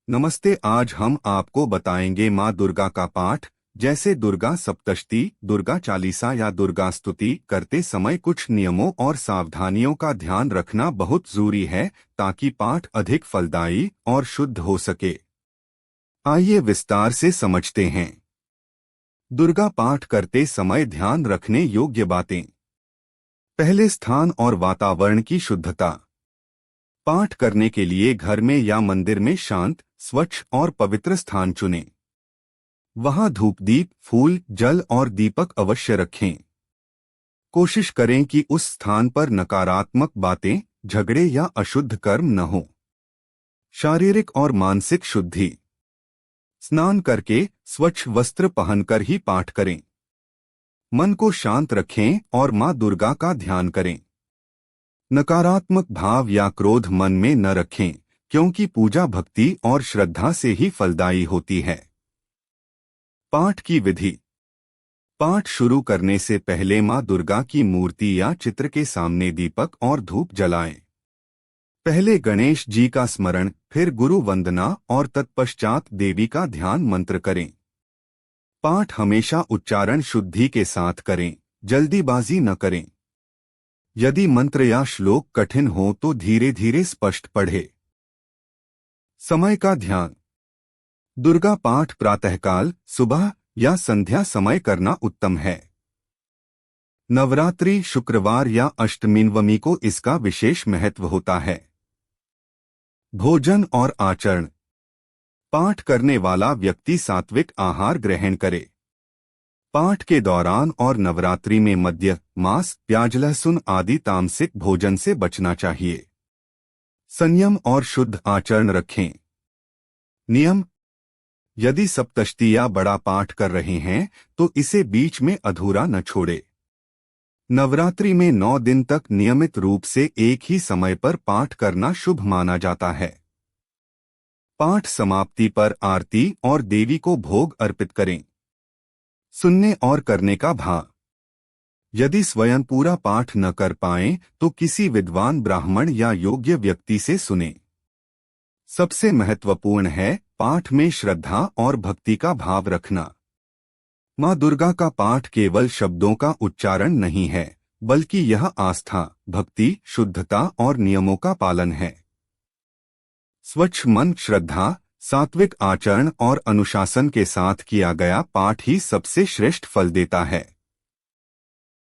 नमस्ते। आज हम आपको बताएंगे माँ दुर्गा का पाठ। जैसे दुर्गा सप्तशती, दुर्गा चालीसा या दुर्गा स्तुति करते समय कुछ नियमों और सावधानियों का ध्यान रखना बहुत जरूरी है ताकि पाठ अधिक फलदायी और शुद्ध हो सके। आइए विस्तार से समझते हैं। दुर्गा पाठ करते समय ध्यान रखने योग्य बातें। पहले, स्थान और वातावरण की शुद्धता। पाठ करने के लिए घर में या मंदिर में शांत, स्वच्छ और पवित्र स्थान चुनें। वहां धूप दीप, फूल, जल और दीपक अवश्य रखें। कोशिश करें कि उस स्थान पर नकारात्मक बातें, झगड़े या अशुद्ध कर्म न हो। शारीरिक और मानसिक शुद्धि। स्नान करके स्वच्छ वस्त्र पहनकर ही पाठ करें। मन को शांत रखें और मां दुर्गा का ध्यान करें। नकारात्मक भाव या क्रोध मन में न रखें, क्योंकि पूजा भक्ति और श्रद्धा से ही फलदायी होती है। पाठ की विधि। पाठ शुरू करने से पहले मां दुर्गा की मूर्ति या चित्र के सामने दीपक और धूप जलाएं। पहले गणेश जी का स्मरण, फिर गुरु वंदना और तत्पश्चात देवी का ध्यान मंत्र करें। पाठ हमेशा उच्चारण शुद्धि के साथ करें, जल्दीबाजी न करें। यदि मंत्र या श्लोक कठिन हो तो धीरे धीरे स्पष्ट पढ़े। समय का ध्यान। दुर्गा पाठ प्रातःकाल, सुबह या संध्या समय करना उत्तम है। नवरात्रि, शुक्रवार या अष्टमी को इसका विशेष महत्व होता है। भोजन और आचरण। पाठ करने वाला व्यक्ति सात्विक आहार ग्रहण करे। पाठ के दौरान और नवरात्रि में मद्य, मांस, प्याज, लहसुन आदि तामसिक भोजन से बचना चाहिए। संयम और शुद्ध आचरण रखें। नियम। यदि सप्तशती या बड़ा पाठ कर रहे हैं तो इसे बीच में अधूरा न छोड़े। नवरात्रि में 9 दिन तक नियमित रूप से एक ही समय पर पाठ करना शुभ माना जाता है। पाठ समाप्ति पर आरती और देवी को भोग अर्पित करें। सुनने और करने का भाव। यदि स्वयं पूरा पाठ न कर पाएं तो किसी विद्वान ब्राह्मण या योग्य व्यक्ति से सुनें। सबसे महत्वपूर्ण है पाठ में श्रद्धा और भक्ति का भाव रखना। मां दुर्गा का पाठ केवल शब्दों का उच्चारण नहीं है, बल्कि यह आस्था, भक्ति, शुद्धता और नियमों का पालन है। स्वच्छ मन, श्रद्धा, सात्विक आचरण और अनुशासन के साथ किया गया पाठ ही सबसे श्रेष्ठ फल देता है।